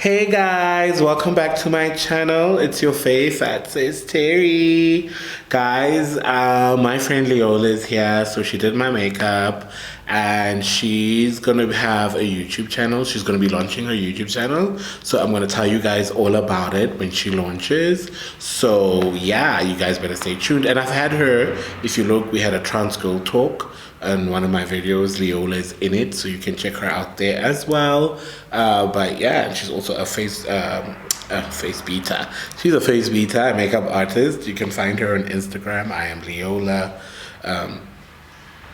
Hey guys, welcome back to my channel. It's your face that says Terry. Guys, my friend Leola is here, so she did my makeup and she's gonna have a YouTube channel. She's gonna be launching her YouTube channel. So I'm gonna tell you guys all about it when she launches. So yeah, you guys better stay tuned. And I've had her, if you look, we had a trans girl talk in one of my videos. Leola is in it, so you can check her out there as well. But yeah, and she's also a face beater. She's a face beater, a makeup artist. You can find her on Instagram. I am Leola,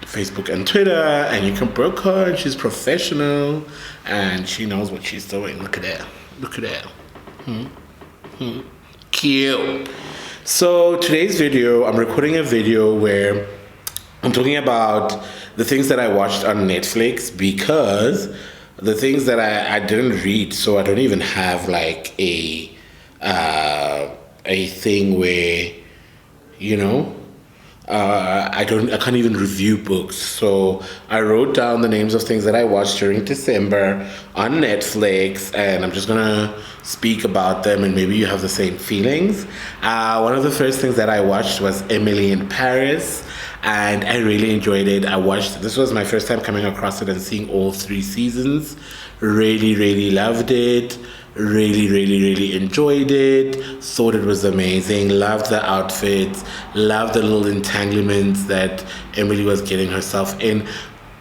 Facebook and Twitter, and you can book her. And she's professional, and she knows what she's doing. Look at that. Look at that. Cute. So today's video, I'm recording a video where I'm talking about the things that I watched on Netflix, because the things that I didn't read, so I don't even have like a thing where, you know, I can't even review books. So I wrote down the names of things that I watched during December on Netflix, and I'm just gonna speak about them, and maybe you have the same feelings. One of the first things that I watched was Emily in Paris, and I really enjoyed it. This was my first time coming across it and seeing all 3 seasons. Really loved it. Really enjoyed it. Thought it was amazing. Loved the outfits. Loved the little entanglements that Emily was getting herself in.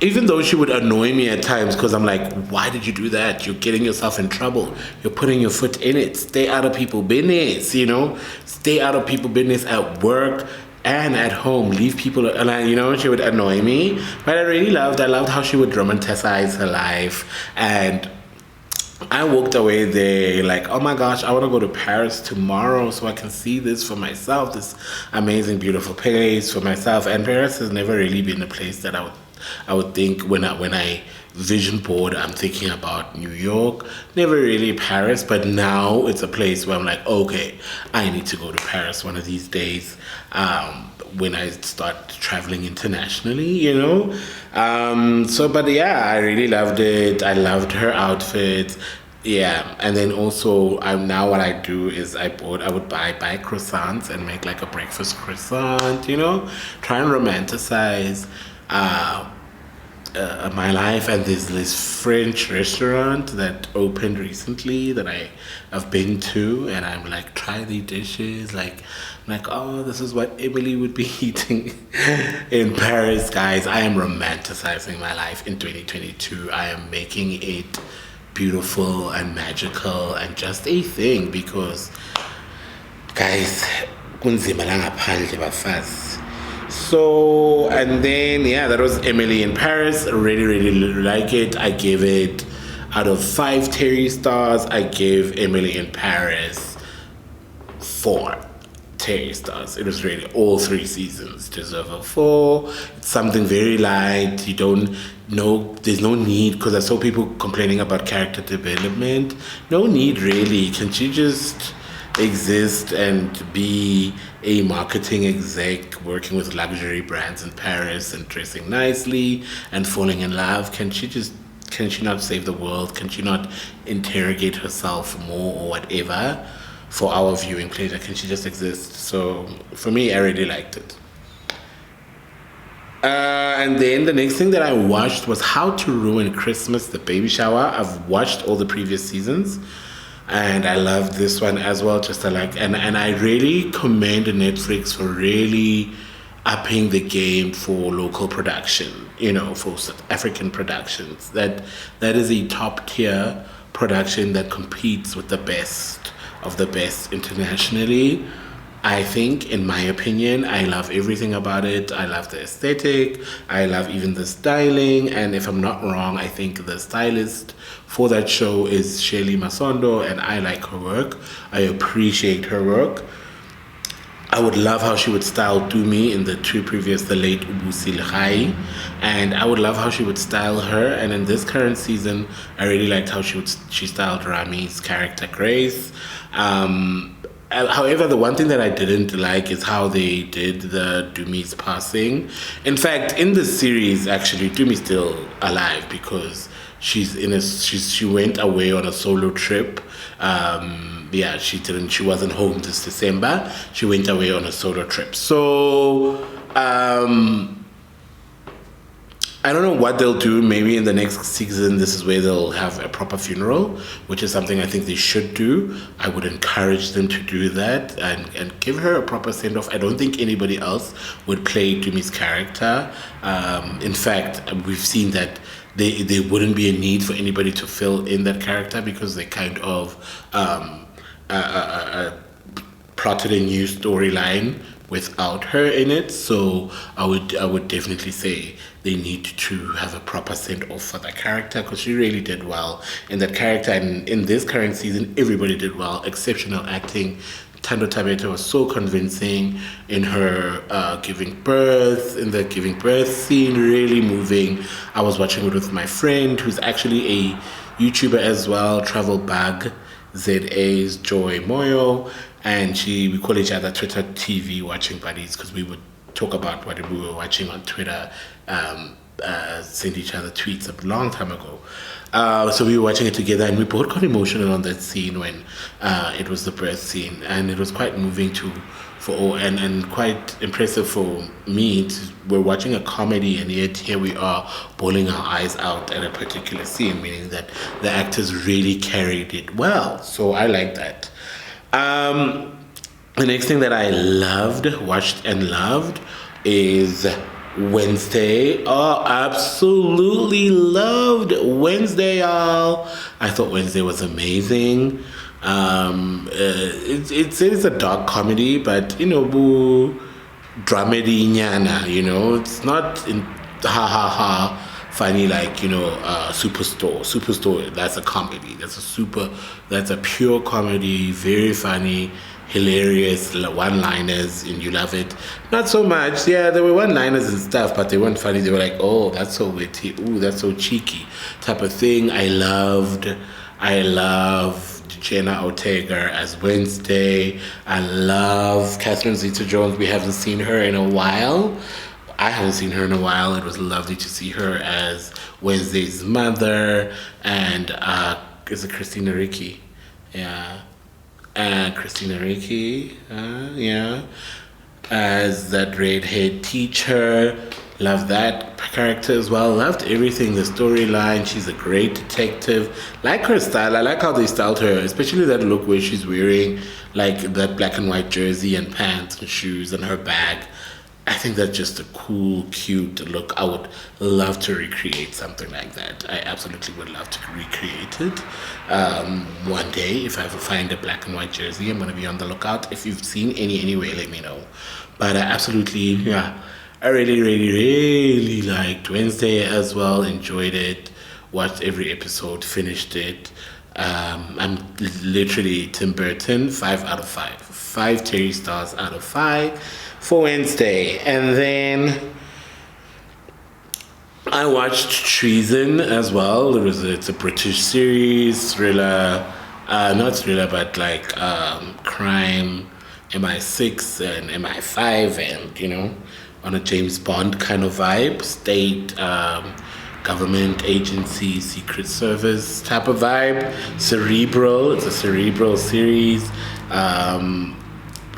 Even though she would annoy me at times, because I'm like, why did you do that? You're getting yourself in trouble. You're putting your foot in it. Stay out of people's business, you know? Stay out of people's business at work and at home. Leave people, and you know, she would annoy me. But I loved how she would romanticize her life. And I walked away there like, oh my gosh, I want to go to Paris tomorrow so I can see this for myself, this amazing, beautiful place for myself. And Paris has never really been a place that I would think when I vision board, I'm thinking about New York. Never really Paris, but now it's a place where I'm like, okay, I need to go to Paris one of these days. When I start traveling internationally, you know. But yeah, I really loved it. I loved her outfit. Yeah, and then also now what I do is I would buy croissants and make like a breakfast croissant, you know, try and romanticize my life. And there's this French restaurant that opened recently that I've been to, and I'm like, try the dishes, like, oh, this is what Emily would be eating in Paris. Guys, I am romanticizing my life in 2022. I am making it beautiful and magical and just a thing, because guys, kunzima la ngaphandle bafazi. So, and then yeah, that was Emily in Paris. Really like it. I gave it, out of 5 Terry stars, I gave Emily in Paris 4 Terry stars. It was really, all 3 seasons deserve a 4. It's something very light. You don't know, there's no need, because I saw people complaining about character development. No need really. Can she just exist and be a marketing exec working with luxury brands in Paris and dressing nicely and falling in love? Can she not save the world? Can she not interrogate herself more or whatever for our viewing pleasure? Can she just exist? So for me, I really liked it. And then the next thing that I watched was How to Ruin Christmas, the baby shower. I've watched all the previous seasons, and I love this one as well. And I really commend Netflix for really upping the game for local production, you know, for South African productions. That is a top tier production that competes with the best of the best internationally. I think, in my opinion, I love everything about it. I love the aesthetic. I love even the styling. And if I'm not wrong, I think the stylist for that show is Shelly Masondo, and I like her work. I appreciate her work. I would love how she would style Dumi in the 2 previous, the late Ubusi Lehai. And I would love how she would style her. And in this current season, I really liked how she styled Rami's character, Grace. However, the one thing that I didn't like is how they did the Dumi's passing. In fact, in the series, actually, Dumi's still alive because she went away on a solo trip. Yeah, she wasn't home this December. She went away on a solo trip. So I don't know what they'll do. Maybe in the next season, this is where they'll have a proper funeral, which is something I think they should do. I would encourage them to do that and give her a proper send off. I don't think anybody else would play Dumi's character. In fact, we've seen that there wouldn't be a need for anybody to fill in that character because they kind of plotted a new storyline without her in it. So I would definitely say they need to have a proper send off for that character because she really did well in that character. And in this current season, everybody did well. Exceptional acting. Tando Tabeta was so convincing in her in the giving birth scene, really moving. I was watching it with my friend who's actually a YouTuber as well, Travel Bag, ZA's Joy Moyo, and we call each other Twitter TV watching buddies because we would talk about what we were watching on Twitter, send each other tweets a long time ago. So we were watching it together, and we both got emotional on that scene when it was the birth scene, and it was quite moving and quite impressive for me. We're watching a comedy, and yet here we are bawling our eyes out at a particular scene, meaning that the actors really carried it well. So I like that. The next thing that I watched and loved is Wednesday. Oh, absolutely loved Wednesday, y'all. I thought Wednesday was amazing. It's a dark comedy, but dramedy nyana. It's not in ha ha ha funny like Superstore. Superstore, that's a comedy. That's a pure comedy. Very funny. Hilarious one-liners, and you love it. Not so much. Yeah, there were one-liners and stuff, but they weren't funny. They were like, oh, that's so witty. Ooh, that's so cheeky, type of thing. I loved Jenna Ortega as Wednesday. I love Catherine Zeta-Jones. We haven't seen her in a while. I haven't seen her in a while. It was lovely to see her as Wednesday's mother. And is it Christina Ricci? Yeah. Christina Ricci, yeah, as that redhead teacher. Love that character as well. Loved everything, the storyline. She's a great detective. Like her style. I like how they styled her, especially that look where she's wearing like that black and white jersey and pants and shoes and her bag. I think that's just a cool, cute look. I would love to recreate something like that. I absolutely would love to recreate it. One day, if I ever find a black and white jersey, I'm going to be on the lookout. If you've seen any anyway, let me know. But I absolutely, yeah, I really, really, really liked Wednesday as well. Enjoyed it. Watched every episode. Finished it. I'm literally Tim Burton, 5 out of 5. 5 Terry stars out of 5 for Wednesday. And then I watched Treason as well. It's a British series, thriller, not thriller, but like crime, MI6 and MI5, and on a James Bond kind of vibe, state, government agency, secret service type of vibe. Cerebral. It's a cerebral series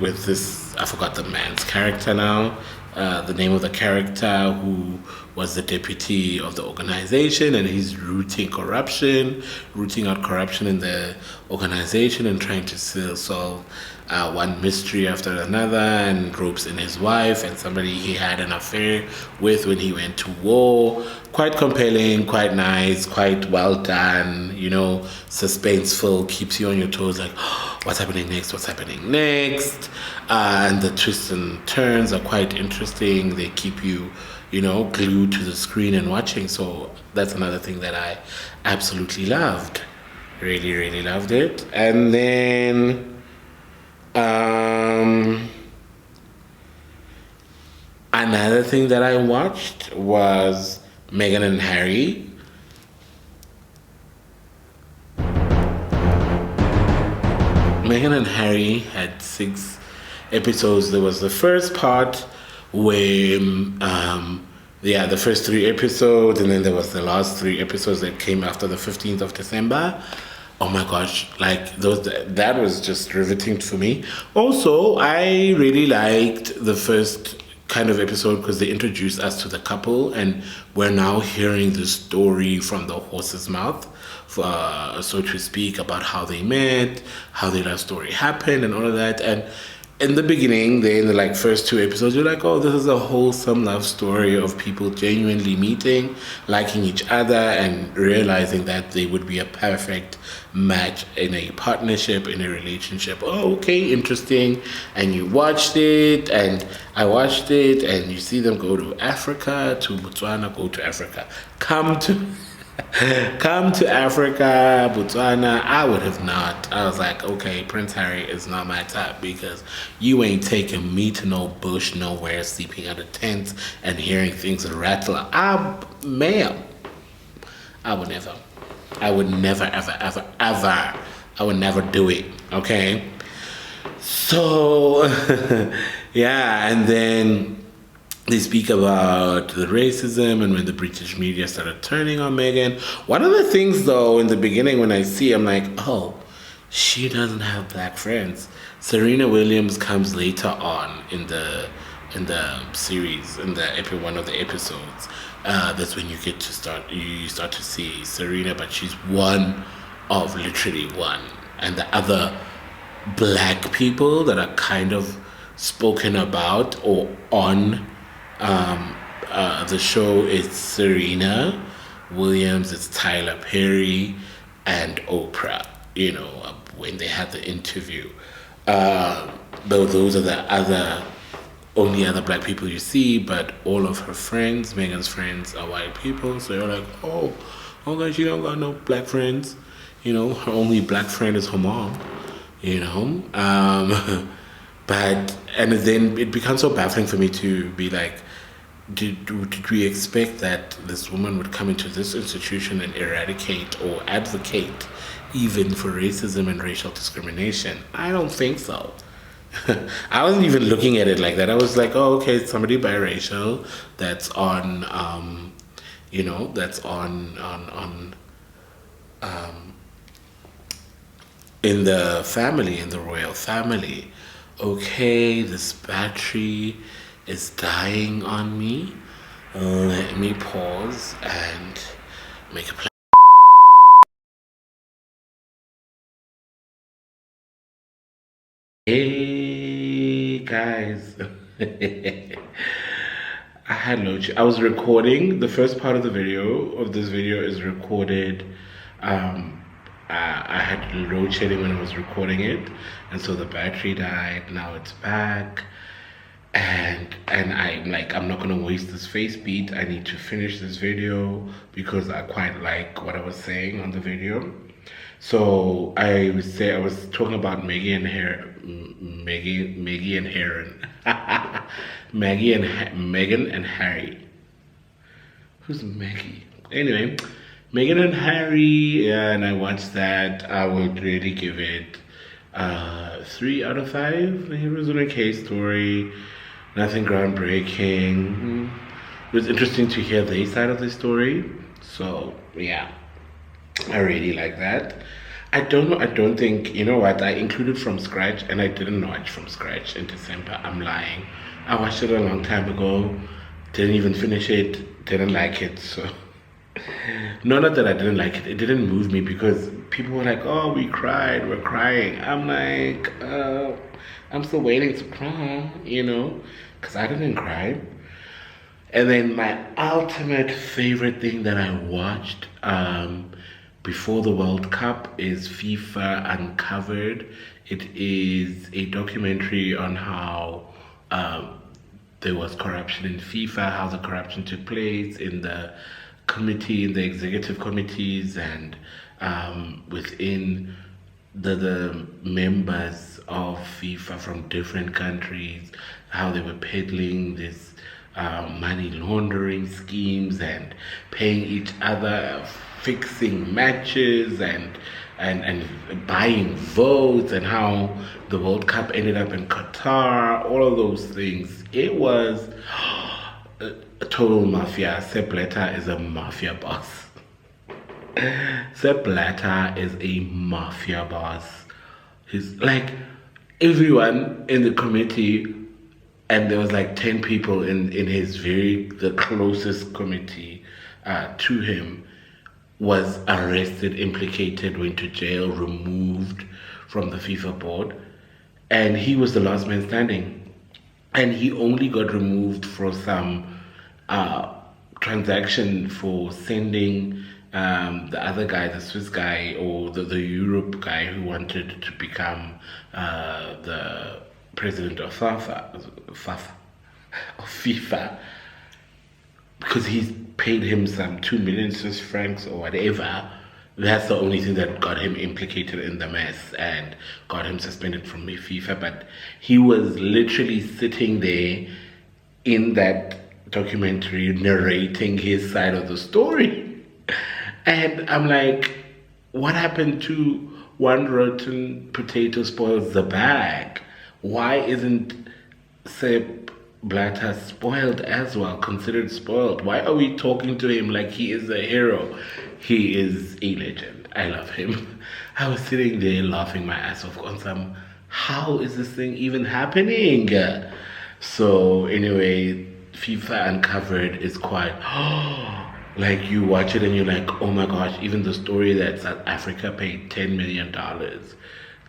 with this, I forgot the man's character now, the name of the character who was the deputy of the organization, and he's rooting out corruption in the organization and trying to solve one mystery after another, and ropes in his wife and somebody he had an affair with when he went to war. Quite compelling, quite nice, quite well done, suspenseful, keeps you on your toes, like, what's happening next? And the twists and turns are quite interesting. They keep you, glued to the screen and watching. So that's another thing that I absolutely loved. Really, really loved it. And then another thing that I watched was Meghan and Harry. Meghan and Harry had 6 episodes. There was the first part where, the first 3 episodes, and then there was the last 3 episodes that came after the 15th of December. Oh my gosh, like that was just riveting for me. Also, I really liked the first kind of episode because they introduced us to the couple, and we're now hearing the story from the horse's mouth, so to speak, about how they met, how their love story happened, and all of that. And in the beginning, in the like first 2 episodes, you're like, oh, this is a wholesome love story of people genuinely meeting, liking each other, and realizing that they would be a perfect match in a partnership, in a relationship. Oh, okay, interesting. And you watched it, and I watched it, and you see them go to Africa, to Botswana, go to Africa, come to Africa, Botswana. I would have not. I was like, okay, Prince Harry is not my type because you ain't taking me to no bush nowhere, sleeping under tents and hearing things rattle. Ma'am, I would never. I would never, ever, ever, ever. I would never do it. Okay. So, yeah, and then they speak about the racism and when the British media started turning on Meghan. One of the things, though, in the beginning when I see, I'm like, oh, she doesn't have black friends. Serena Williams comes later on in the series, in one of the episodes. That's when you start to see Serena, but she's one of literally one, and the other black people that are kind of spoken about or on the show is Serena Williams, it's Tyler Perry, and Oprah. When they had the interview, those are the only other black people you see. But all of her friends, Meghan's friends, are white people. So you're like, oh gosh, she don't got no black friends. Her only black friend is her mom. But and then it becomes so baffling for me to be like, did we expect that this woman would come into this institution and eradicate or advocate even for racism and racial discrimination? I don't think so. I wasn't even looking at it like that. I was like, oh, okay, it's somebody biracial that's on, that's on in the family, in the royal family. Okay, this battery is dying on me. Let me pause and make a plan. Hey guys. I had I was recording. The first part of this video is recorded. I had load shedding when I was recording it, and so the battery died. Now it's back. And I'm like, I'm not gonna waste this face beat. I need to finish this video because I quite like what I was saying on the video. So I was talking about Maggie and Heron, Meghan and Harry. Who's Maggie? Anyway, Meghan and Harry, yeah, and I watched that. I would really give it 3 out of 5. It was an okay story. Nothing groundbreaking. It was interesting to hear their side of the story. So yeah, I really like that. I don't think, you know what, I included From Scratch, and I didn't watch From Scratch in December. I'm lying. I watched it a long time ago. Didn't even finish it. Didn't like it. So not that I didn't like it. It didn't move me because people were like, oh, we're crying. I'm like, I'm still waiting to cry, because I didn't cry. And then my ultimate favorite thing that I watched before the World Cup is FIFA Uncovered. It is a documentary on how there was corruption in FIFA, how the corruption took place in the executive committees, and within the members of FIFA from different countries, how they were peddling this money laundering schemes and paying each other, fixing matches, and and buying votes and how the World Cup ended up in Qatar, all of those things. It was a total mafia. Sepp Blatter is a mafia boss. Sepp Blatter is a mafia boss. He's like everyone in the committee, and there was like 10 people in his the closest committee to him, was arrested, implicated, went to jail, removed from the FIFA board, and he was the last man standing. And he only got removed for some transaction for sending the other guy, the Swiss guy, or the Europe guy who wanted to become the president of FIFA, because he's paid him some 2 million Swiss francs or whatever. That's the only thing that got him implicated in the mess and got him suspended from FIFA. But he was literally sitting there in that documentary narrating his side of the story. And I'm like, what happened to one rotten potato spoils the bag? Why isn't Sepp Blatter spoiled as well, considered spoiled? Why are we talking to him like he is a hero? He is a legend. I love him. I was sitting there laughing my ass off on some, how is this thing even happening? So anyway, FIFA Uncovered is quite, like you watch it and you're like, oh my gosh, even the story that South Africa paid $10 million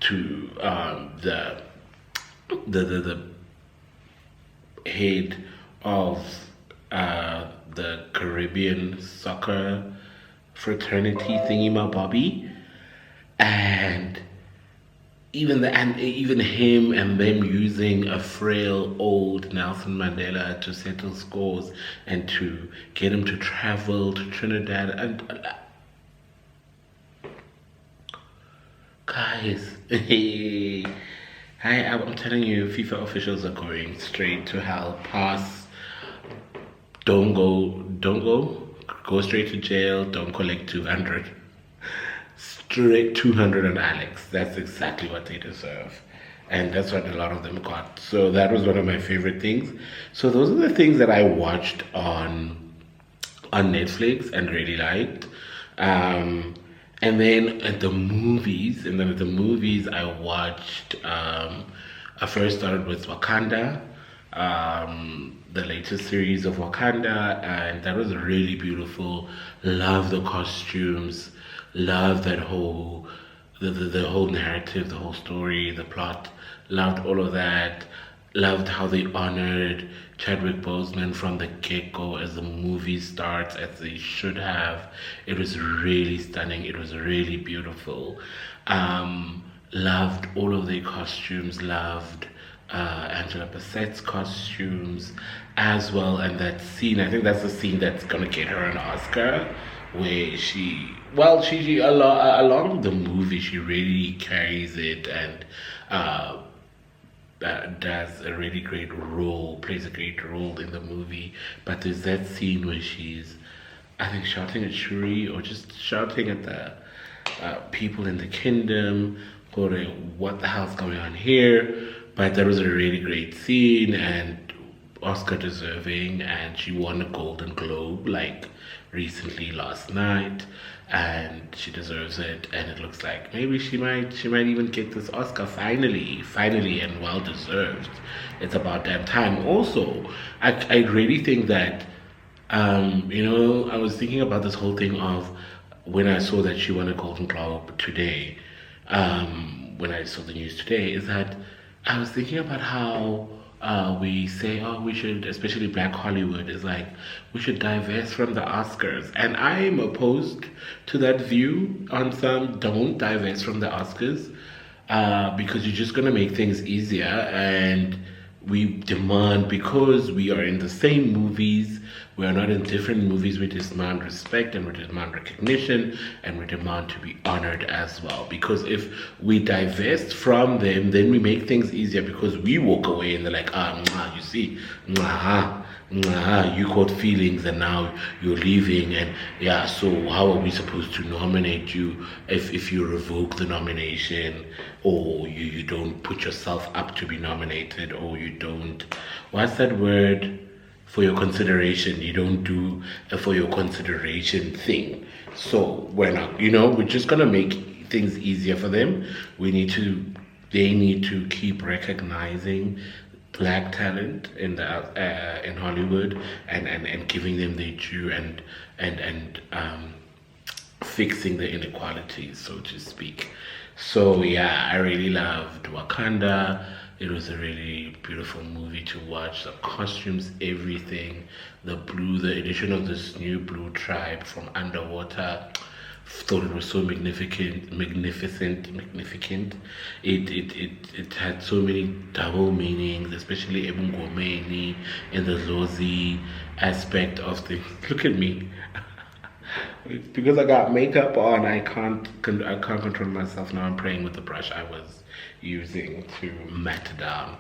to the head of the Caribbean soccer fraternity thingy-ma-bobby, and even him and them using a frail old Nelson Mandela to settle scores and to get him to travel to Trinidad and guys, I'm telling you, FIFA officials are going straight to hell. Pass. Don't go straight to jail. Don't collect 200. Straight 200 on Alex. That's exactly what they deserve. And that's what a lot of them got. So that was one of my favorite things. So those are the things that I watched on Netflix and really liked. And then at the movies, I watched, I first started with Wakanda, the latest series of Wakanda, and that was really beautiful. Love the costumes, love that whole, the whole narrative, the whole story, the plot, loved all of that. Loved how they honored Chadwick Boseman from the get-go as the movie starts, as they should have. It was really stunning. It was really beautiful. Loved all of their costumes. Loved Angela Bassett's costumes as well. And that scene, I think that's the scene that's going to get her an Oscar, where she along the movie, she really carries it and does a really great role, plays a great role in the movie. But there's that scene where she's, I think, shouting at Shuri or just shouting at the people in the kingdom, or what the hell's going on here. But that was a really great scene and Oscar deserving, and she won a Golden Globe like recently last night, and she deserves it. And it looks like maybe she might even get this Oscar finally, and well deserved. It's about damn time. Also, I really think that I was thinking about this whole thing of when I saw that she won a Golden Globe today. When I saw the news today, is that I was thinking about how we say, oh, we should, especially Black Hollywood, is like, we should divest from the Oscars. And I'm opposed to that view on some, don't divest from the Oscars, because you're just going to make things easier. And we demand, because we are in the same movies, we are not in different movies, we demand respect and we demand recognition and we demand to be honored as well. Because if we divest from them, then we make things easier, because we walk away and they're like, you see, You caught feelings and now you're leaving, and yeah, so how are we supposed to nominate you if you revoke the nomination, or you don't put yourself up to be nominated, or you don't, what's that word, for your consideration, you don't do a for your consideration thing. So we're not, we're just gonna make things easier for them. We need to, they need to keep recognizing black talent in Hollywood, and giving them their due, and fixing the inequalities, so to speak. So yeah, I really loved Wakanda. It was a really beautiful movie to watch. The costumes, everything, the blue, the addition of this new blue tribe from underwater. Thought it was so magnificent. It had so many double meanings, especially Ebungomeni and the Lozi aspect of things. Look at me. Because I got makeup on, I can't control myself now. I'm playing with the brush I was using to mat down.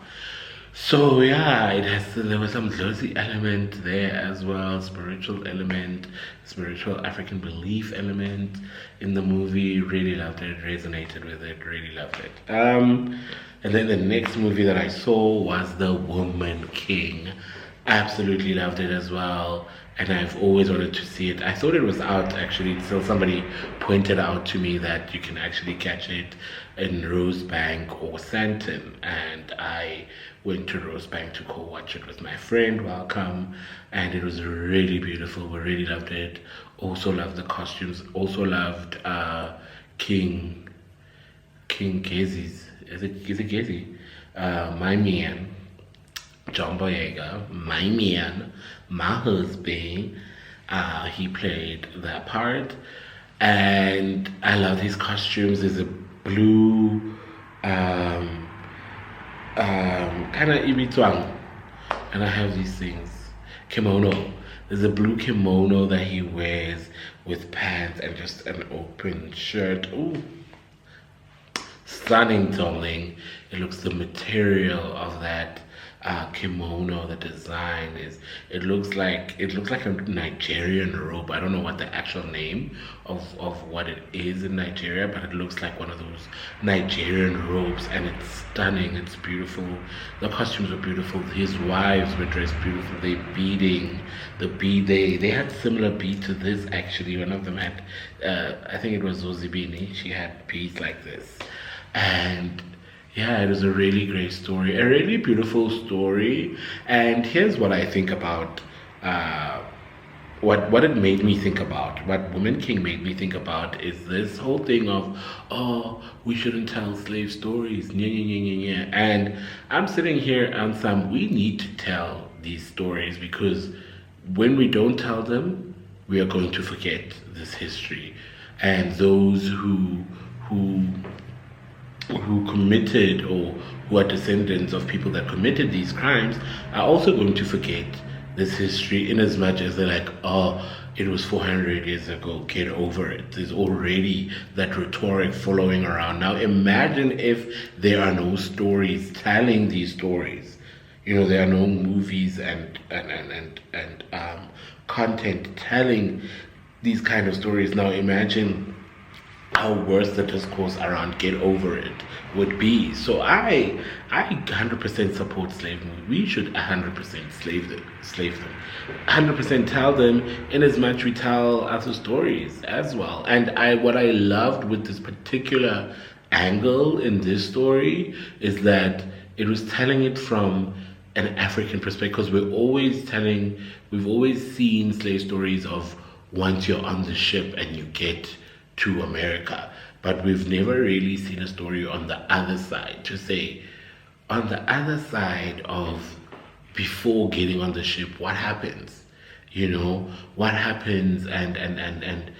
So yeah, there was some Lozi element there as well, spiritual element, spiritual African belief element in the movie. Really loved it, resonated with it, really loved it. And then the next movie that I saw was The Woman King. Absolutely loved it as well, and I've always wanted to see it. I thought it was out actually, so somebody pointed out to me that you can actually catch it in Rosebank or Santon, and I went to Rosebank to go watch it with my friend. Welcome, and it was really beautiful. We really loved it. Also loved the costumes. Also loved King Gezi's. Is it Gezi? My man. John Boyega, my man, my husband. He played that part, and I love his costumes. There's a blue, kind of ibitwang, and I have these things. Kimono. There's a blue kimono that he wears with pants and just an open shirt. Ooh, stunning, darling. It looks, the material of that kimono, the design is, it looks like a Nigerian robe. I don't know what the actual name of what it is in Nigeria, but it looks like one of those Nigerian robes, and it's stunning, it's beautiful. The costumes were beautiful, his wives were dressed beautiful, they had similar bead to this actually. One of them had, I think it was Zozibini, she had beads like this. And yeah, it was a really great story, a really beautiful story. And here's what I think about, what it made me think about, what Woman King made me think about, is this whole thing of, oh, we shouldn't tell slave stories, nya, nya, nya, nya, nya. And I'm sitting here on some, we need to tell these stories, because when we don't tell them, we are going to forget this history. And those who committed, or who are descendants of people that committed these crimes, are also going to forget this history, in as much as they're like, oh, it was 400 years ago, get over it. There's already that rhetoric following around. Now imagine if there are no stories telling these stories. There are no movies and content telling these kind of stories. Now imagine how worse the discourse around get over it would be. So I 100% support slavery. We should 100% slave them. 100% tell them, in as much we tell other stories as well. And what I loved with this particular angle in this story is that it was telling it from an African perspective, because we've always seen slave stories of once you're on the ship and you get to America, but we've never really seen a story on the other side, to say, on the other side of, before getting on the ship, what happens, what happens, and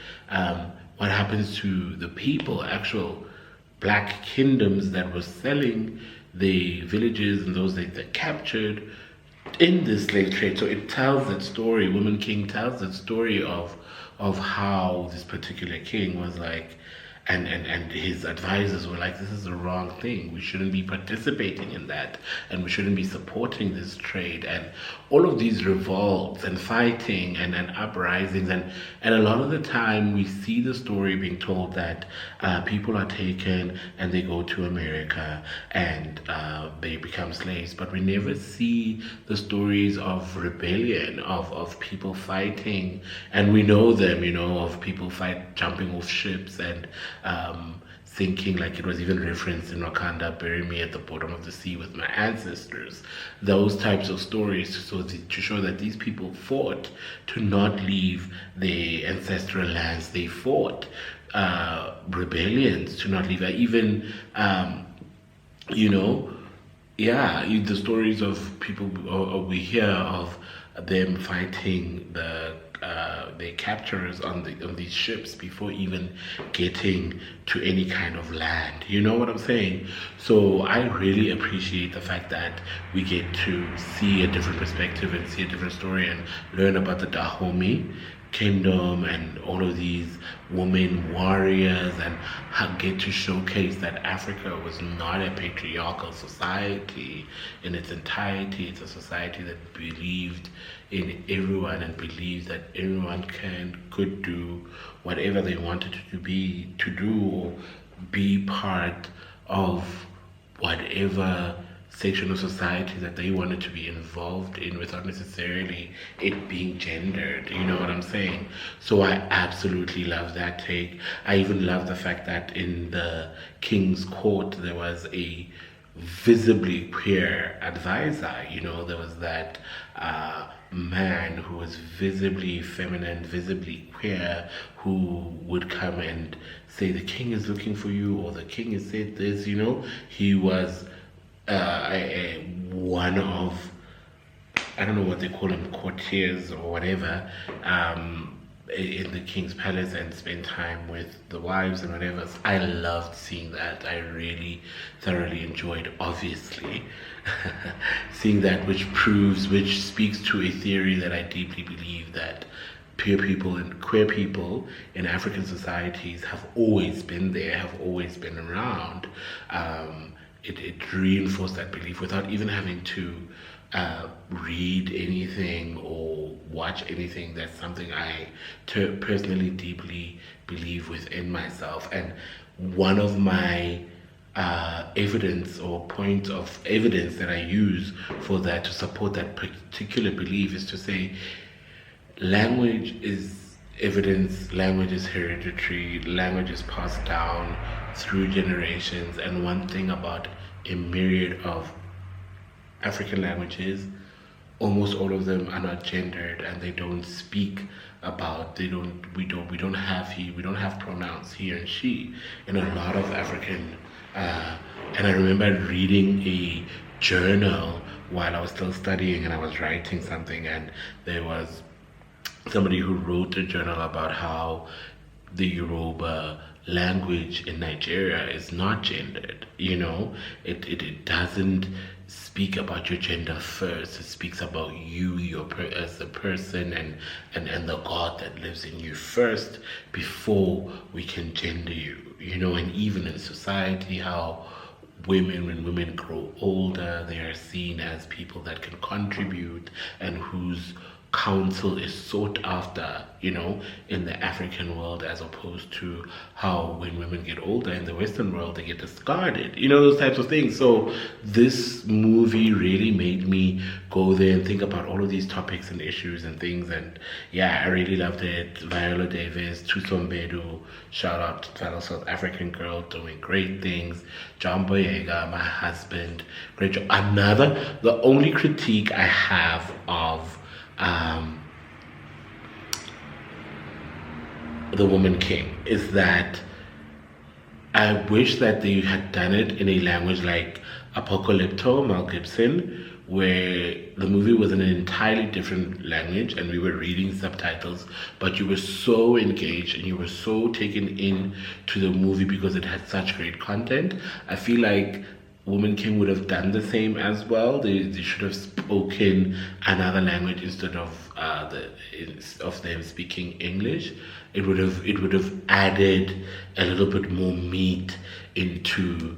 what happens to the people, actual black kingdoms that were selling the villages and those that they captured in this slave trade. So it tells that story. Woman King tells that story of how this particular king was like, and his advisors were like, this is the wrong thing. We shouldn't be participating in that, and we shouldn't be supporting this trade. And all of these revolts and fighting and uprisings, and a lot of the time we see the story being told that people are taken and they go to America and they become slaves, but we never see the stories of rebellion, of people fighting, and we know them, of people jumping off ships and thinking, like it was even referenced in Wakanda, bury me at the bottom of the sea with my ancestors. Those types of stories, to show that these people fought to not leave their ancestral lands. They fought rebellions to not leave. Even, you know, the stories of people we hear of them fighting the capturers on these ships before even getting to any kind of land. You know what I'm saying? So I really appreciate the fact that we get to see a different perspective and see a different story and learn about the Dahomey kingdom and all of these women warriors, and get to showcase that Africa was not a patriarchal society in its entirety. It's a society that believed in everyone and believed that everyone could do whatever they wanted to do, or be part of whatever section of society that they wanted to be involved in without necessarily it being gendered. You know what I'm saying? So I absolutely love that take. I even love the fact that in the king's court there was a visibly queer advisor. There was that man who was visibly feminine, visibly queer, who would come and say the king is looking for you, or the king has said this. He was one of, I don't know what they call them, courtiers or whatever, in the king's palace, and spend time with the wives and whatever. I loved seeing that. I really thoroughly enjoyed, obviously, seeing that, which speaks to a theory that I deeply believe, that queer people in African societies have always been there, have always been around. It reinforced that belief without even having to read anything or watch anything. That's something I personally deeply believe within myself. And one of my evidence or points of evidence that I use for that, to support that particular belief, is to say language is evidence, language is hereditary, language is passed down through generations. And one thing about a myriad of African languages, almost all of them are not gendered, and they don't speak about, we don't have pronouns he and she in a lot of African, and I remember reading a journal while I was still studying, and I was writing something, and there was somebody who wrote a journal about how the Yoruba language in Nigeria is not gendered. It doesn't speak about your gender first. It speaks about you, as a person, and the God that lives in you first, before we can gender you. And even in society, how when women grow older, they are seen as people that can contribute and whose counsel is sought after, in the African world, as opposed to how when women get older in the Western world, they get discarded, those types of things. So this movie really made me go there and think about all of these topics and issues and things. And I really loved it. Viola Davis, Tusombedu, shout out to fellow South African girl doing great things. John Boyega, my husband, great job. The only critique I have of The Woman King is that I wish that they had done it in a language like Apocalypto, Mel Gibson, where the movie was in an entirely different language and we were reading subtitles, but you were so engaged and you were so taken in to the movie because it had such great content. I feel like Woman King would have done the same as well. They should have spoken another language instead of of them speaking English. It would have added a little bit more meat into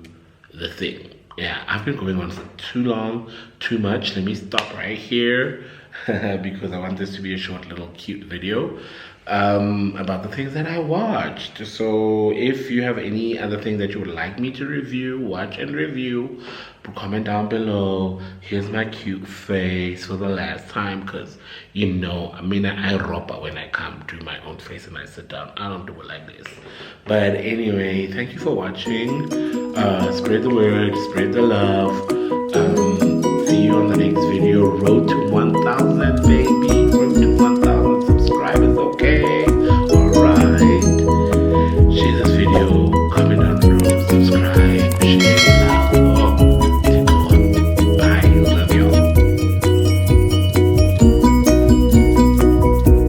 the thing. Yeah, I've been going on for too long, too much. Let me stop right here because I want this to be a short little cute video about the things that I watched. So if you have any other thing that you would like me to review, watch and review, comment down below. Here's my cute face for the last time because I mean I ropa when I come do my own face and I sit down. I don't do it like this. But anyway, thank you for watching. Spread the word, spread the love. See you on the next video. Road to 1,000 baby.